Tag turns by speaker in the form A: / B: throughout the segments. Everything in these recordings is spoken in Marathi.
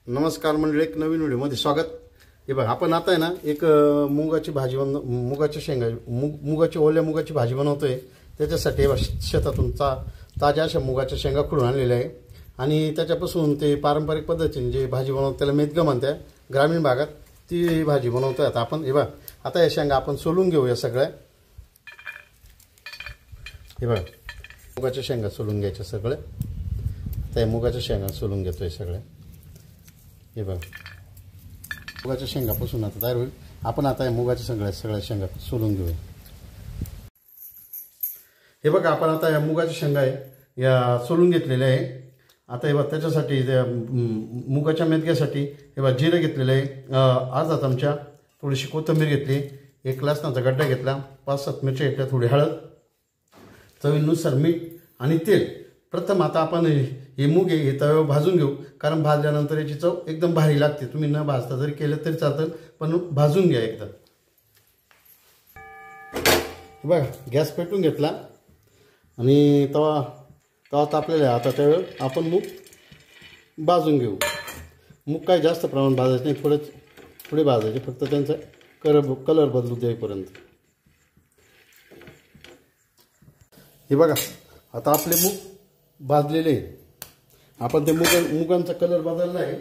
A: नमस्कार मंडळी, एक नवीन व्हिडिओमध्ये स्वागत. हे बघा, आपण आता आहे ना एक मुगाची भाजी मुगाच्या शेंगा ओल्या मुगाची भाजी बनवतोय. त्याच्यासाठी शेतातून ताज्या अशा मुगाच्या शेंगा खुडून आणलेल्या आहे आणि त्याच्यापासून ते पारंपरिक पद्धतीने जे भाजी बनवतात त्याला मेदगं म्हणतात ग्रामीण भागात, ती भाजी बनवतोय आता आपण. हे बघा, आता या शेंगा आपण सोलून घेऊया सगळ्या. हे बघा, मुगाच्या शेंगा सोलून घ्यायच्या सगळ्या. त्या मुगाच्या शेंगा सोलून घेतोय सगळ्या. हे बघा, मुगाच्या शेंगापासून आता तयार होईल. आपण आता या मुगाच्या सगळ्या शेंगा सोलून घेऊया. हे बघा, आपण आता या मुगाच्या शेंगा आहे या सोलून घेतलेल्या आहे. आता हे बघा, त्याच्यासाठी मुगाच्या मेदग्यासाठी हे बघा जिरं घेतलेलं आहे, अर्धा चमचा, थोडीशी कोथिंबीर घेतली, एक लसणाचा गड्डा घेतला, 5-7 मिरच्या घेतल्या, थोडी हळद, चवीनुसार मीठ आणि तेल. प्रथम आता आपण हे मूग हे तव्यावर भाजून घेऊ, कारण भाजल्यानंतर याची चव एकदम भारी लागते. तुम्ही न भाजता जरी केलं तरी चालतं, पण भाजून घ्या एकदम. बघा, गॅस पेटून घेतला आणि तवा तापलेला आहे. आता त्यावेळेस आपण मूग भाजून घेऊ. मूग काय जास्त प्रमाणात भाजायचं नाही, थोडे भाजायचे, फक्त त्यांचा कलर बदलू द्यायपर्यंत. हे बघा, आता आपले मूग भाजलेले आहे. आपण ते मुगांचा कलर बदलला आहे,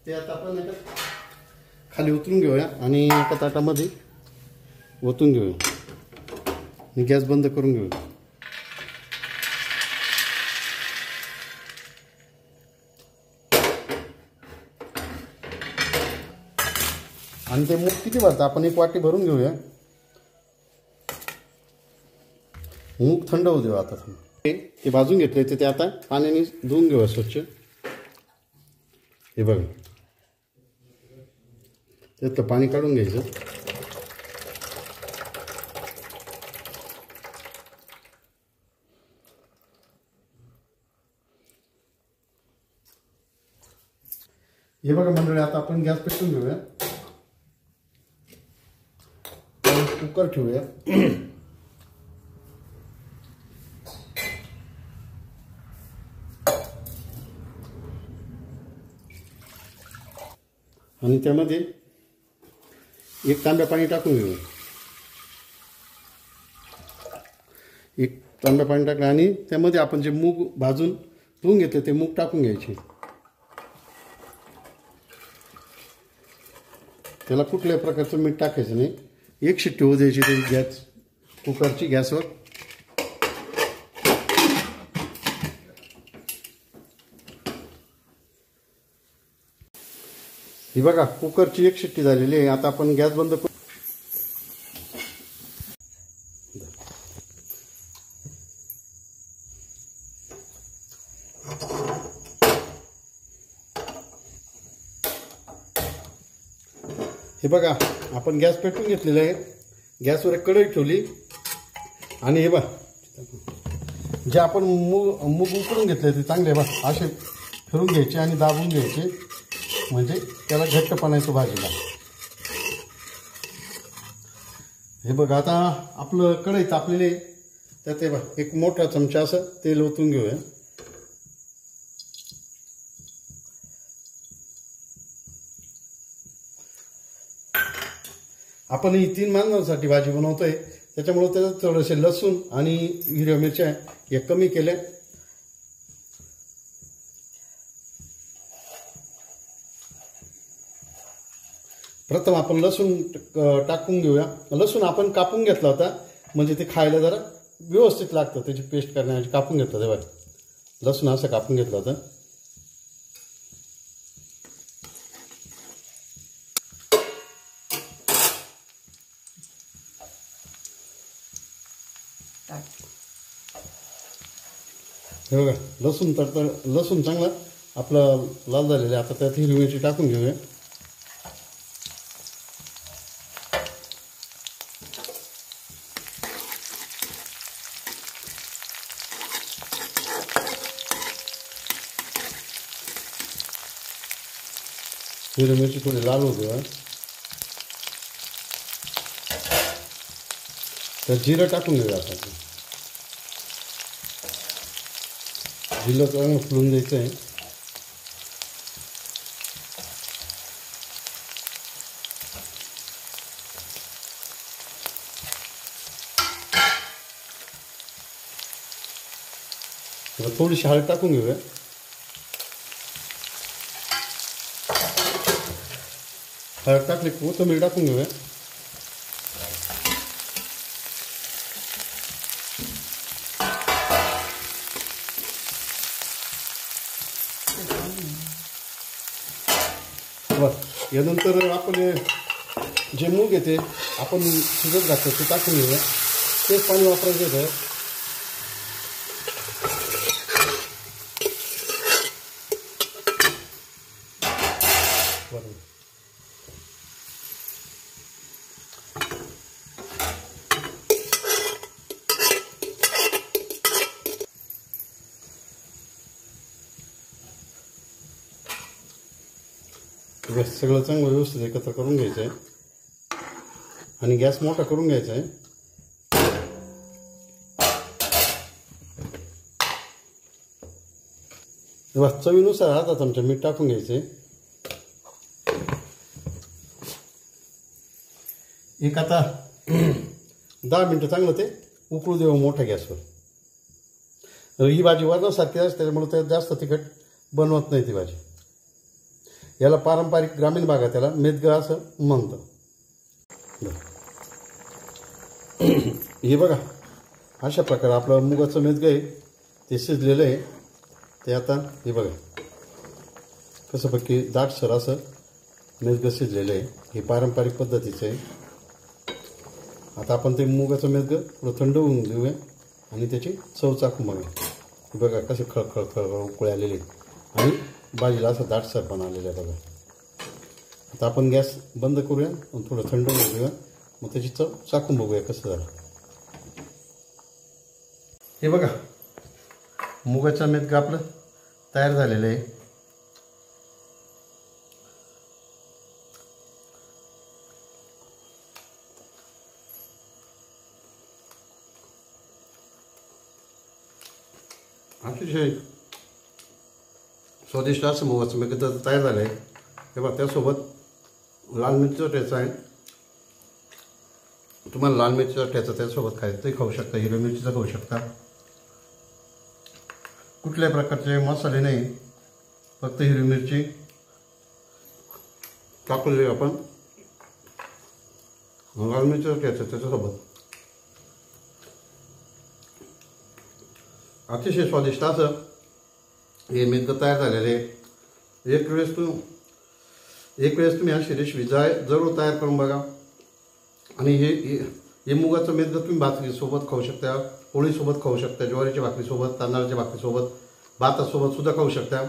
A: ते आता आपण खाली उतरून घेऊया आणि एका ताटामध्ये ओतून घेऊया आणि गॅस बंद करून घेऊया. आणि ते मूग किती भरतं आपण एक वाटी भरून घेऊया. मूग थंड होऊ देऊ. आता ते भाजून घेतले ते आता पाण्याने धुवून घेऊया स्वच्छ. हे बघा, त्यातलं पाणी काढून घ्यायचं. हे बघा मंडळी, आता आपण गॅस पेटवून घेऊया, कुकर ठेवूया. आणि त्यामध्ये एक तांब्या पाणी टाकून घेऊ. एक तांब्या पाणी टाकलं आणि त्यामध्ये आपण जे मूग भाजून धुवून घेतले ते मूग टाकून घ्यायचे. त्याला कुठल्याही प्रकारचं मीठ टाकायचं नाही. एक शिट्टी होऊ द्यायची ते कुकरची गॅसवर. ही बघा, कुकरची एक शिट्टी झालेली आहे. आता आपण गॅस बंद करू. हे बघा, आपण गॅस पेटवून घेतलेला आहे. गॅसवर एक कढई ठेवली आणि हे बघा, जे आपण मूग उकडून घेतले ते चांगले बघा असे फिरून घ्यायचे आणि दाबून घ्यायचे, म्हणजे त्याला घट्टपणा येतो भाजीला. हे बघा, आता आपलं कढई तापलेली, त्यात हे बघा एक मोठा चमचा असं तेल ओतून घेऊया. आपण ही 3 माणसांसाठी भाजी बनवतोय, त्याच्यामुळे त्याच्यात थोडेसे लसूण आणि हिरव्या मिरच्या हे कमी केल्या. प्रथम आपण लसूण टाकून घेऊया. लसूण आपण कापून घेतला होता, म्हणजे ते खायला जरा व्यवस्थित लागतं. त्याची पेस्ट करण्यासाठी कापून घेतलं. तेव्हा लसूण असं कापून घेतलं होतं. हे बघा, लसूण चांगला आपलं लाल झालेलं आहे. आता त्यात हिरवी मिरची टाकून घेऊया. हिरवी मिरची थोडी लाल होऊ देऊया. तर जिरं टाकून घेऊया. आता जिरं चांगलं फुलून द्यायचं आहे. थोडीशी हळद टाकून घेऊया. हळद टाकली कोथिंबीर टाकून घेऊया. यानंतर आपण जे मूग येते आपण शिजत घातलं ते टाकून घेऊया. तेच पाणी वापरायचं आहे. गॅस सगळं चांगलं व्यवस्थित एकत्र करून घ्यायचं आहे आणि गॅस मोठा करून घ्यायचा आहे. तेव्हा चवीनुसार अर्धा चमचा मीठ टाकून घ्यायचं आहे. एक आता 10 मिनटं चांगलं ते उकळू देऊ मोठ्या गॅसवर. ही भाजी वरणासारखी असते त्यामुळे त्यात जास्त तिखट बनवत नाही ती भाजी. याला पारंपरिक ग्रामीण भागात त्याला मेदगं असं म्हणतं. हे बघा अशा प्रकारे आपलं मुगाचं मेदगं आहे ते शिजलेलं आहे. ते आता हे बघा कसं पक्की दाटसर असं मेदगं शिजलेलं आहे. हे पारंपरिक पद्धतीचं आहे. आता आपण ते मुगाचं मेदगं थोडं थंड होऊन घेऊया आणि त्याची चव चाकून बघूया. हे बघा कसे खळखळ खळखळ उकळे आलेले आणि भाजीला असं दाटसरपणा आलेलं आहे बघा. आता आपण गॅस बंद करूया आणि थोडं थंड होऊ देऊया. मग त्याची चव चाकून बघूया कसं झालं. हे बघा मुगाचं मेदगं आपलं तयार झालेलं आहे. अतिशय स्वादिष्ट असं मुगाचं मेदगं तयार झालं आहे. तेव्हा त्यासोबत लाल मिरचीचा ठेचा आहे. तुम्हाला लाल मिरचीचा ठेचा त्यासोबत खायचं ते खाऊ शकता. हिरव्या मिरचीचा खाऊ शकता. कुठल्याही प्रकारचे मसाले नाही फक्त हिरवी मिरची टाकलेली आपण लाल मिरचीचा ठेचा त्याच्यासोबत अतिशय स्वादिष्ट असं हे मेदगं तयार झालेले आहे. एक वेळेस तुम्ही अशी रेसिपी जरूर तयार करून बघा. आणि हे मुगाचं मेदगं तुम्ही भाकरीसोबत खाऊ शकता, पोळीसोबत खाऊ शकता, ज्वारीच्या भाकरीसोबत, तांदळाच्या भाकरीसोबत, भातासोबत सुद्धा खाऊ शकता.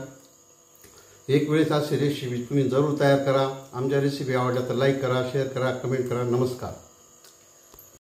A: एक वेळेस अशी रेसिपी तुम्ही जरूर तयार करा. आमच्या रेसिपी आवडल्या तर लाईक करा, शेअर करा, कमेंट करा. नमस्कार.